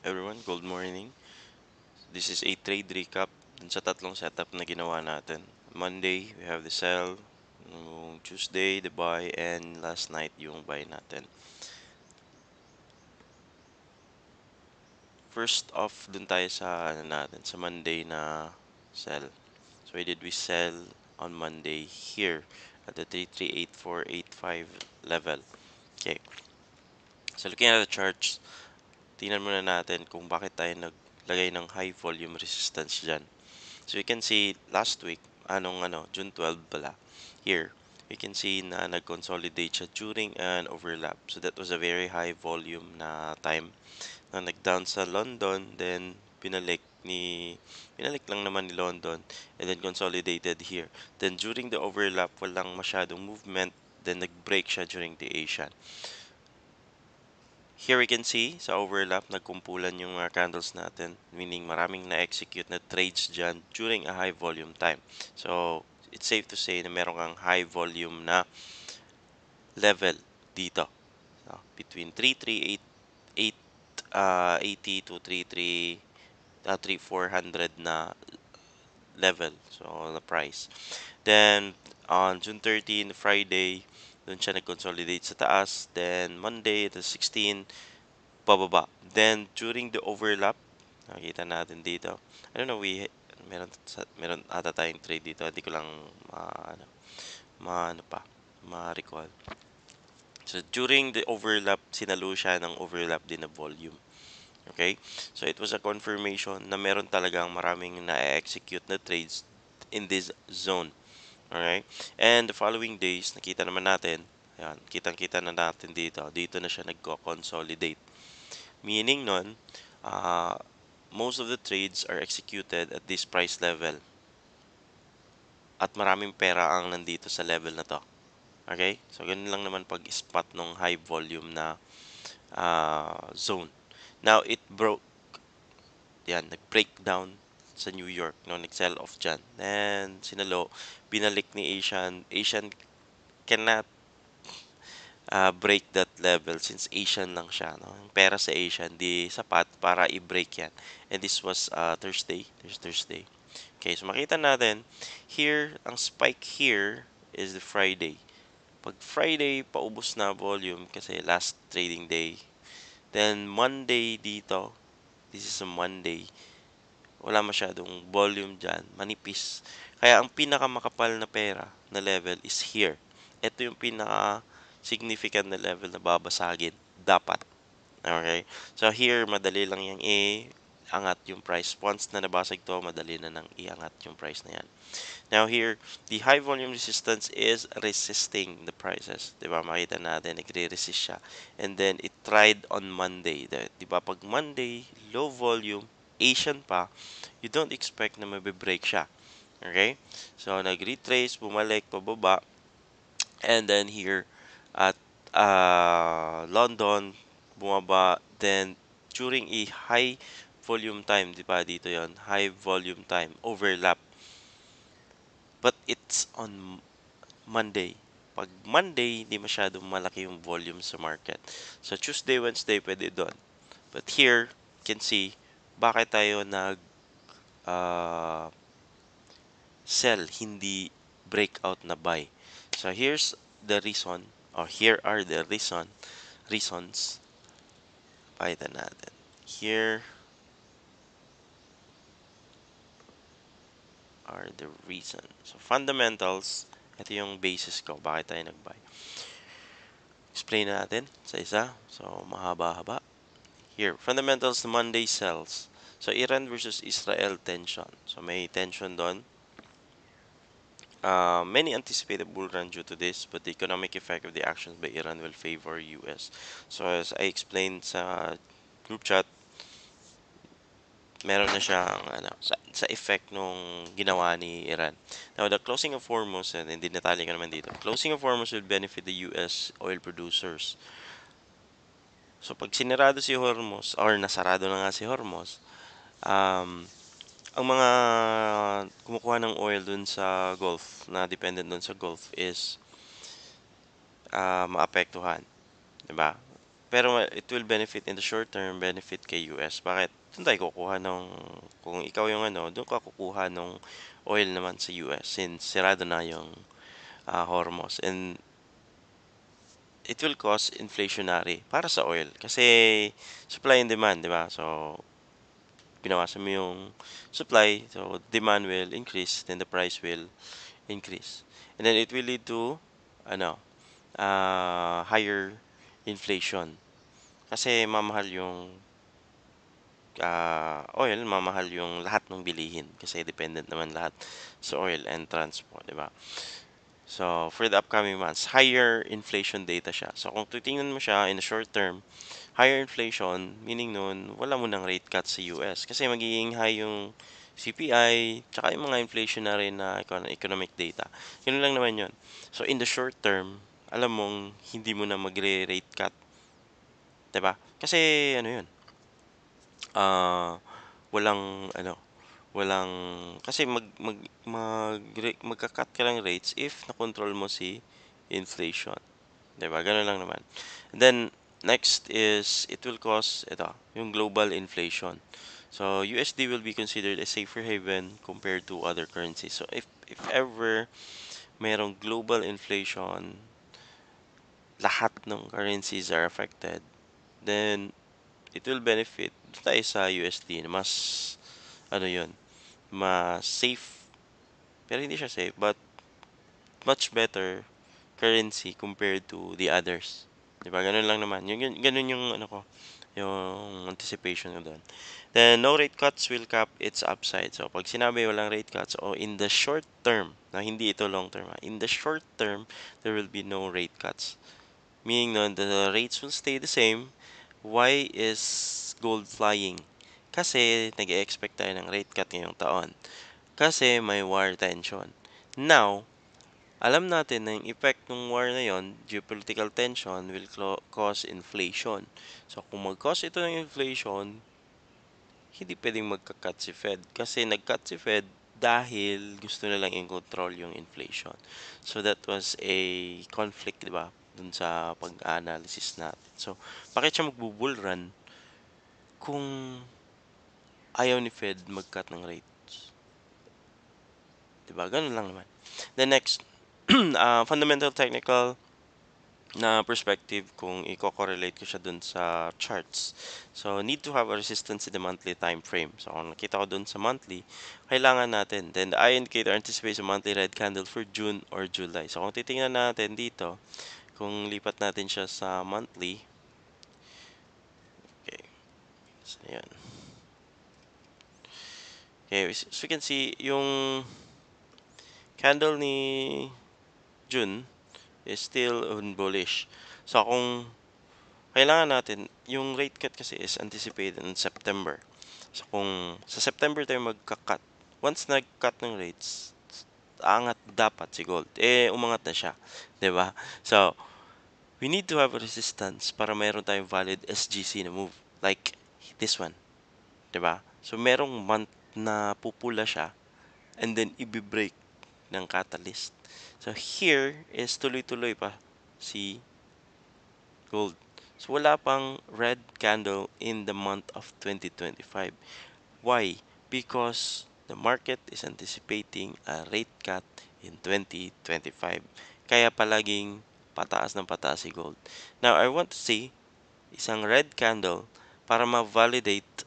everyone, good morning. This is a trade recap dun sa tatlong setup na ginawa natin. Monday, we have the sell. Yung Tuesday, the buy. And last night, yung buy natin. First off, dun tayo sa, sa Monday na sell. So, why did we sell on Monday here at the 338485 level? Okay. So, looking at the charts, tingnan muna natin kung bakit tayo naglagay ng high volume resistance dyan. So you can see last week, June 12 pala, here, you can see na nag-consolidate siya during an overlap. So that was a very high volume na time na nag-down sa London, then pinalik lang naman ni London, and then consolidated here. Then during the overlap, walang masyadong movement, then nag-break siya during the Asian. Here we can see sa overlap, nagkumpulan yung mga candles natin, meaning maraming na-execute na trades dyan during a high volume time. So, it's safe to say na meron kang high volume na level dito. So, between 3380 to 3400 na level. So, the price. Then, on June 13, Friday, doon siya nag-consolidate sa taas. Then, Monday, the 16, pababa. Then, during the overlap, nakita natin dito. I don't know, meron ata tayong trade dito. Hindi ko lang ma-recall. So, during the overlap, sinalo siya ng overlap din na volume. Okay? So, it was a confirmation na meron talagang maraming na-execute na trades in this zone. Alright? And the following days, nakita naman natin, ayan, kitang-kita na natin dito. Dito na siya nagko-consolidate. Meaning nun, most of the trades are executed at this price level. At maraming pera ang nandito sa level na to. Okay? So, ganun lang naman pag-spot ng high volume na zone. Now, it broke. Yan, nag-break down sa New York. No? Nag-sell off dyan. Then, sinalo, binalik ni Asian. Asian cannot break that level since Asian lang siya. No? Yung pera sa Asian, di sapat para i-break yan. And this was Thursday. There's Thursday. Okay, so makita natin, here, ang spike here is the Friday. Pag Friday, paubos na volume kasi last trading day. Then, Monday dito, this is a Monday, wala masyadong volume dyan, manipis. Kaya ang pinakamakapal na pera na level is here. Ito yung pinaka significant na level na babasagin. Dapat. Okay? So here, madali lang yung angat yung price. Once na nabasag to, madali na nang iangat yung price na yan. Now here, the high volume resistance is resisting the prices. Diba? Makita natin, nagre-resist siya. And then, it tried on Monday. Diba? Pag Monday, low volume, Asian pa, you don't expect na mabe-break siya. Okay? So, nag-retrace, bumalik, pababa. And then here, at London, bumaba. Then, during a high volume time, di ba dito yon, high volume time, overlap. But it's on Monday. Pag Monday, hindi masyadong malaki yung volume sa market. So, Tuesday, Wednesday, pwede doon. But here, you can see, bakit tayo uh, sell, hindi breakout na buy. So, here's the reason, or here are the reasons. Pakita natin. Here are the reasons. So, fundamentals, ito yung basis ko, bakit tayo nag-buy. Explain natin sa isa. So, mahaba-haba. Here, fundamentals, Monday sells. So, Iran versus Israel tension. So, may tension doon. Many anticipate a bull run due to this, but the economic effect of the actions by Iran will favor US. So, as I explained sa group chat, meron na siyang sa effect nung ginawa ni Iran. Now, the closing of Hormuz, and hindi detalye ko naman dito, closing of Hormuz will benefit the US oil producers. So, pag sinarado si Hormuz, or nasarado na nga si Hormuz, ang mga kumukuha ng oil dun sa Gulf, na dependent dun sa Gulf, is maapektuhan. Diba? pero it will benefit in the short term, benefit kay US. Bakit? Do'n tayo kukuha kung ikaw yung ano, do'n ka kukuha nung oil naman sa US since sirado na yung Hormuz. And it will cause inflationary para sa oil. Kasi supply and demand, di ba? So, binawasan mo yung supply, so demand will increase, then the price will increase. And then it will lead to ano, higher inflation. Kasi mamahal yung oil, mamahal yung lahat ng bilihin kasi dependent naman lahat sa oil and transport, di ba? So, for the upcoming months, higher inflation data siya. So, kung titingnan mo siya in the short term, higher inflation, meaning nun, wala mo ng rate cut sa US. Kasi magiging high yung CPI, tsaka yung mga inflationary na economic data. Yun lang naman yun. So, in the short term, alam mong hindi mo na magre-rate cut. 'Di ba? Kasi ano yun, ah, walang ano, walang kasi magka-cut ka ng rates if na-control mo si inflation, 'di ba? Gano'n lang naman. And then next is it will cause ito, yung global inflation. So USD will be considered a safer haven compared to other currencies. So if ever merong global inflation, lahat ng currencies are affected, then it will benefit tayo sa USD na mas ano yun, mas safe, pero hindi siya safe, but much better currency compared to the others. 'Di ba? Ganun lang naman. Ganun yung ano ko, yung anticipation ko doon. Then, no rate cuts will cap its upside. So, pag sinabi walang rate cuts o in the short term, na hindi ito long term, in the short term, there will be no rate cuts. Meaning nun, the rates will stay the same. Why is gold flying? Kasi nag-expect tayo ng rate cut ngayong taon. Kasi may war tension. Now, alam natin na yung effect ng war na yon, geopolitical tension, will cause inflation. So, kung mag-cause ito ng inflation, hindi pwedeng magka-cut si Fed. Kasi nag-cut si Fed dahil gusto nilang i-control yung inflation. So, that was a conflict, di ba? Dun sa pag-analysis natin. So, bakit siya magbubull run kung ayaw ni Fed mag-cut ng rates? Di ba? Ganun lang naman. The next, fundamental technical na perspective kung i-correlate ko siya dun sa charts. So, need to have a resistance in the monthly time frame. So, kung nakita ko dun sa monthly, kailangan natin. Then, the eye indicator anticipates a monthly red candle for June or July. So, kung titingnan natin dito, kung lipat natin siya sa monthly, okay, so, yan. Okay, so you can see, yung candle ni June is still on bullish. So, kung kailangan natin, yung rate cut kasi is anticipated in September. So, kung sa September tayo magka-cut, once nag-cut ng rates, angat dapat si gold. Eh, umangat na siya. 'Di ba? So, we need to have a resistance para mayroon tayong valid SGC na move. Like this one. 'Di ba? So, merong month na pupula siya and then i-break ng catalyst. So, here is tuloy-tuloy pa si gold. So, wala pang red candle in the month of 2025. Why? Because the market is anticipating a rate cut in 2025. Kaya palaging pataas ng pataas si gold. Now, I want to see isang red candle para ma-validate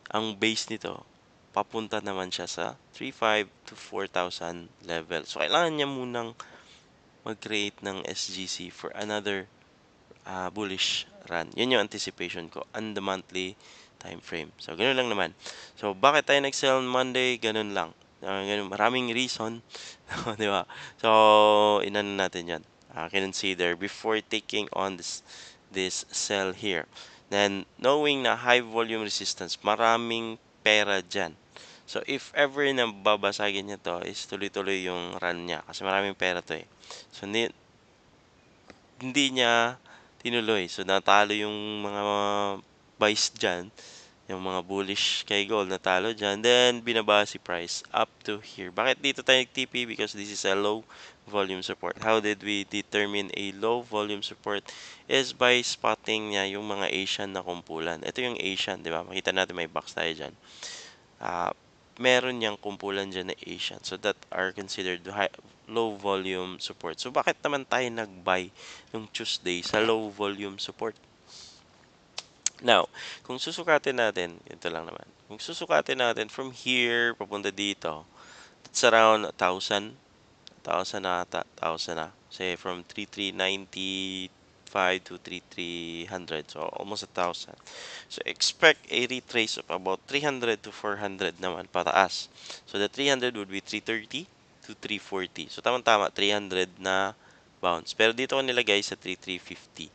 ang base nito. Papunta naman siya sa 3,500 to 4,000 level. So, kailangan niya munang mag-create ng SGC for another bullish run. Yun yung anticipation ko on the monthly time frame. So, ganun lang naman. So, bakit tayo nag-sell on Monday? Ganun lang. Ganun, maraming reason. Di ba? So, inano natin yan. Consider before taking on this sell here. Then, knowing na high volume resistance, maraming pera dyan. So, if ever na babasagin niya to, is tuloy-tuloy yung run niya. Kasi maraming pera to eh. So, hindi niya tinuloy. So, natalo yung mga buys dyan. Yung mga bullish kay gold, natalo dyan. Then, binaba si price up to here. Bakit dito tayo nag-TP? Because this is a low volume support. How did we determine a low volume support? Is by spotting niya yung mga Asian na kumpulan. Ito yung Asian, di ba? Makita natin may box tayo dyan. Meron niyang kumpulan dyan na Asian. So that are considered low volume support. So bakit naman tayo nag-buy yung Tuesday sa low volume support? Now, kung susukatin natin, ito lang naman. Kung susukatin natin from here papunta dito, it's around 1,000. 1,000 na ata, 1,000 na. Say from 3,395 to 3,300. So, almost 1,000. So, expect a retrace of about 300 to 400 naman pataas. So, the 300 would be 330 to 340. So, tamang-tama, 300 na bounce. Pero dito ko nilagay sa 3,350.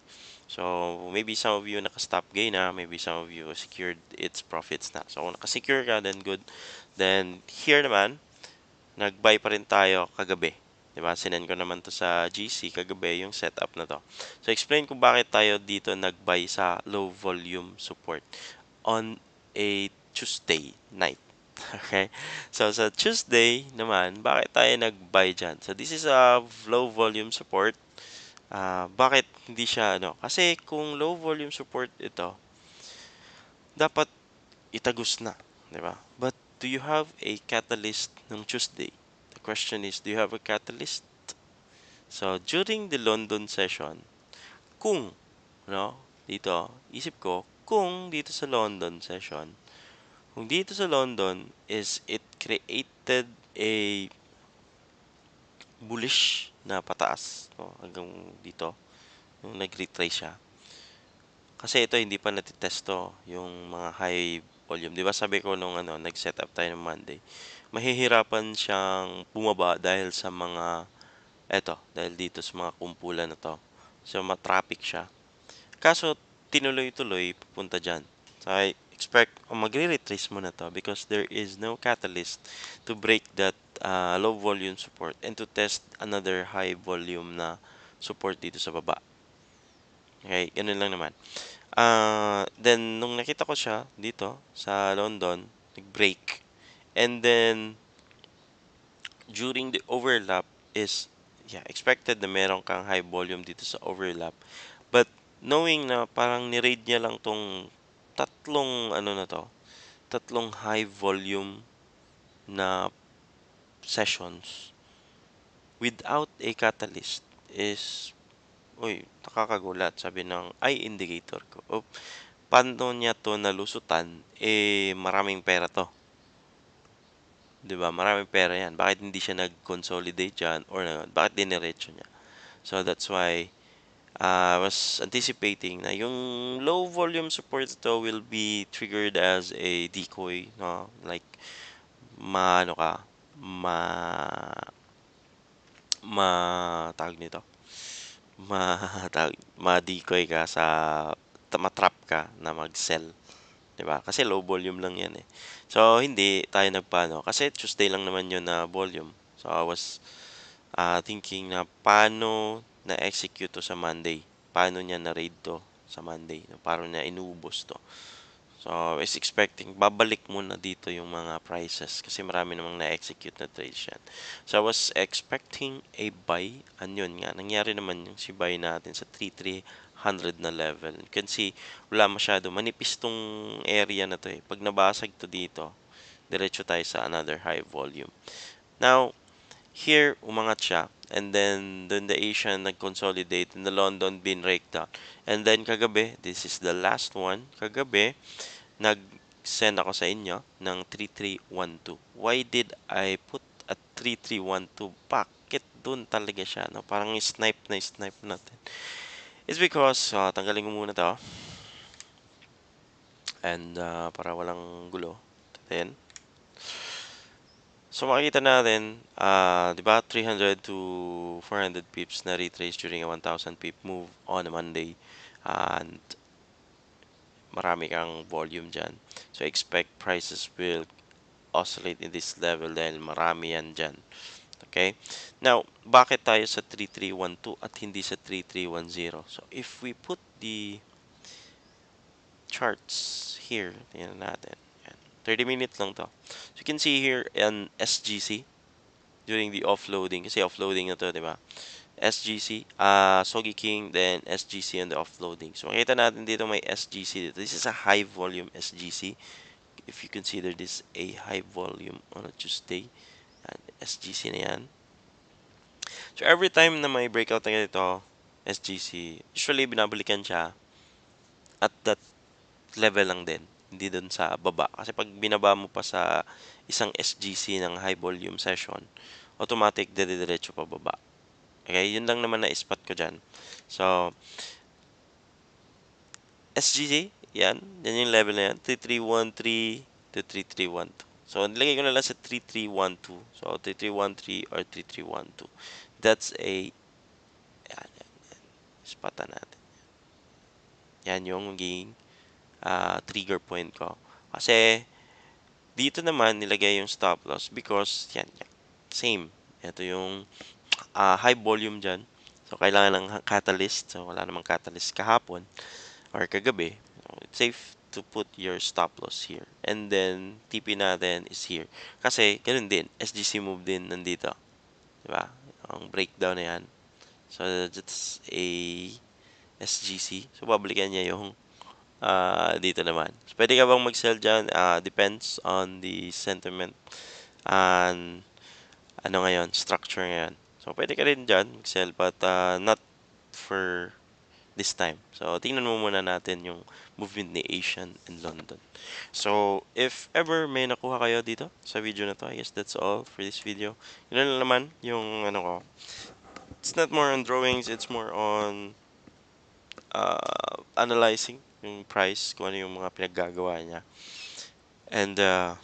So, maybe some of you naka-stop gain na, maybe some of you secured its profits na. So, kung naka-secure ka, then good. Then, here naman, nag-buy pa rin tayo kagabi. 'Di ba? Sinend ko naman to sa GC kagabi yung setup na to. So, explain ko bakit tayo dito nag-buy sa low volume support on a Tuesday night. Okay? So, sa Tuesday naman, bakit tayo nag-buy dyan? So, this is a low volume support. Bakit hindi siya ano? Kasi kung low volume support ito, dapat itagos na, 'di ba? But do you have a catalyst ng Tuesday? The question is, do you have a catalyst? So during the London session, kung no, dito, isip ko, kung dito sa London session, kung dito sa London is it created a bullish na pataas, no, hanggang dito, yung nag-retrace siya. Kasi ito hindi pa natitesto yung mga high volume. 'Di ba sabi ko nung ano, nag-set up tayo ng Monday, mahihirapan siyang bumaba dahil sa mga dahil dito sa mga kumpulan na to. So ma-traffic siya. Kaso tinuloy-tuloy papunta diyan. So I expect magre-retrace muna to because there is no catalyst to break that low volume support and to test another high volume na support dito sa baba. Okay, ganun lang naman. Then nung nakita ko siya dito sa London, nag-break. And then during the overlap is yeah, expected na meron kang high volume dito sa overlap. But knowing na parang ni-raid niya lang tong tatlong ano na to, tatlong high volume na sessions without a catalyst is uy, nakakagulat sabi ng eye indicator ko. Oh, paano niya to nalusutan? Eh, maraming pera to. 'Di ba? Maraming pera yan. Bakit hindi siya nag-consolidate dyan? Or bakit diniretso niya? So, that's why I was anticipating na yung low volume support to will be triggered as a decoy, no? Like, maano ka, ma, tawag nito, ma, ma-decoy ka sa, matrap ka na mag-sell. 'Di ba? Kasi low volume lang 'yan eh. So hindi tayo nagpaano kasi Tuesday lang naman 'yon na volume. So I was thinking na paano na-execute to sa Monday. Paano niya na-raid to sa Monday. Paano niya inubos to. So I was expecting babalik muna dito yung mga prices kasi marami namang na-execute na trades yan. So I was expecting a buy. Yun nga, nangyari naman yung si buy natin sa 3,300 na level. You can see, wala masyado. Manipis tong area na to eh. Pag nabasag to dito, diretso tayo sa another high volume. Now, here, umangat siya. And then the Asian nag-consolidate and the London bin breakdown. And then kagabi, this is the last one. Kagabi, nag-send ako sa inyo ng 3312. Why did I put a 3312? Bakit dun talaga siya? No? Parang snipe natin. It's because, tanggalin ko muna to. And para walang gulo. Then, so makikita natin, di ba, 300 to 400 pips na retrace during a 1,000 pip move on a Monday. And marami kang volume dyan. So expect prices will oscillate in this level dahil marami yan dyan. Okay? Now, bakit tayo sa 3312 at hindi sa 3310? So if we put the charts here, tingnan natin. Yan. 30 minutes lang to. So you can see here in SGC. during the offloading. Kasi offloading na to, di ba? SGC, Soggy King, then SGC and the offloading. So, makita natin dito may SGC dito. This is a high volume SGC. If you consider this a high volume on a Tuesday, yan, SGC na yan. So, every time na may breakout na ganito, SGC, usually binabalikan siya at that level lang din. Hindi dun sa baba. Kasi pag binaba mo pa sa isang SGC ng high volume session, automatic dediretso pa baba. Okay, yun lang naman na spot ko dyan. So, SGC, yan. Yan yung level na yan. 3313 to 3312. So, nilagay ko na lang sa 3312. So, 3313 or 3312. That's a, yan, spotan natin. Yan yung magiging trigger point ko. Kasi, dito naman nilagay yung stop loss because, yan, same. Ito yung high volume dyan. So, kailangan ng catalyst. So, wala namang catalyst kahapon or kagabi. So, it's safe to put your stop loss here. And then, TP natin is here. Kasi, ganun din. SGC move din nandito. Diba? Ang breakdown na yan. So, that's a SGC. So, babalikan niya yung dito naman. So, pwede ka bang mag-sell dyan? Depends on the sentiment and ano ngayon, structure ngayon. So, pwede ka rin dyan mag-sell but not for this time. So, tingnan mo muna natin yung movement ni Asian and London. So, if ever may nakuha kayo dito sa video na to, I guess that's all for this video. Yun lang naman yung ano ko. It's not more on drawings, it's more on analyzing yung price, kung ano yung mga pinaggagawa niya. And I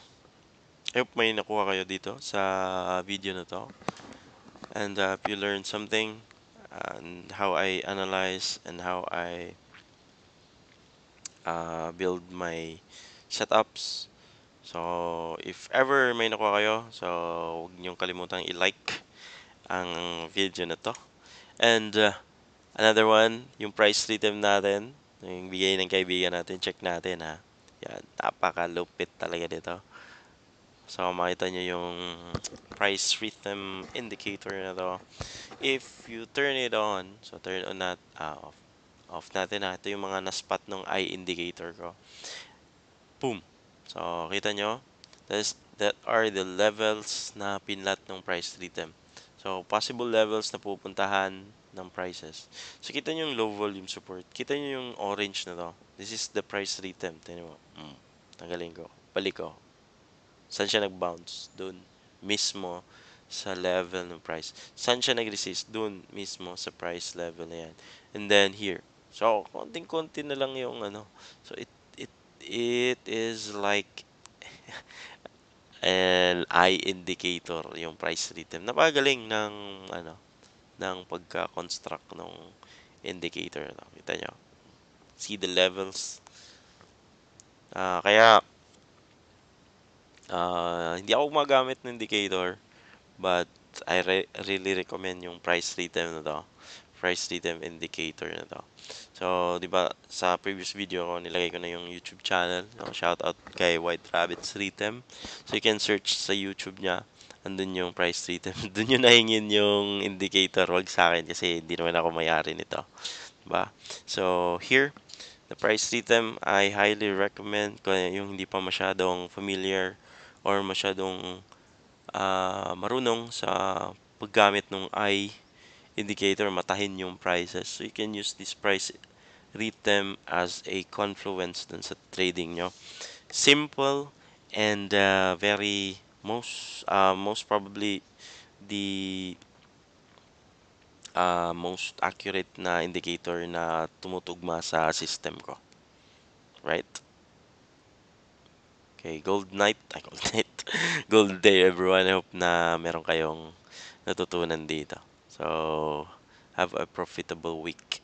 hope may nakuha kayo dito sa video na to. And if you learned something and how I analyze and how I build my setups. So, if ever may nakuha kayo, so huwag niyong kalimutang i-like ang video na to. And another one, yung price rhythm natin, yung bigay ng kaibigan natin, check natin ha. Yan, napaka-lupit talaga dito. So, makita nyo yung price rhythm indicator na to. If you turn it on, so turn on off natin na. Ito yung mga na-spot ng eye indicator ko. Boom! So, kita nyo, that are the levels na pinlat ng price rhythm. So, possible levels na pupuntahan ng prices. So, kita nyo yung low volume support. Kita nyo yung orange na to. This is the price rhythm. Tignan mo. Tanggalin ko. Balik ko. Saan siya nag-bounce? Doon mismo sa level ng price. Saan siya nag-resist? Doon mismo sa price level na yan. And then here. So, konting-konti na lang yung ano. So, it is like an eye indicator yung price rhythm. Napagaling ng ano ng pagka-construct ng indicator. Kita nyo? See the levels. Kaya hindi ako gumagamit ng indicator but I really recommend yung price rhythm na to. Price rhythm indicator na to. So, di ba sa previous video ko nilagay ko na yung YouTube channel. Shout out kay White Rabbits Rhythm. So, you can search sa YouTube niya. Andun yung price rhythm. Doon yung nahingin yung indicator. Wag sa akin kasi hindi naman ako mayari nito. Diba? So, here, the price rhythm, I highly recommend kung yung hindi pa masyadong familiar or masyadong marunong sa paggamit ng eye indicator, matahin yung prices. So, you can use this price rhythm as a confluence dun sa trading nyo. Simple and very most probably the most accurate na indicator na tumutugma sa system ko. Right? Okay, gold night. Gold night. Gold day everyone. I hope na meron kayong natutunan dito. So, have a profitable week.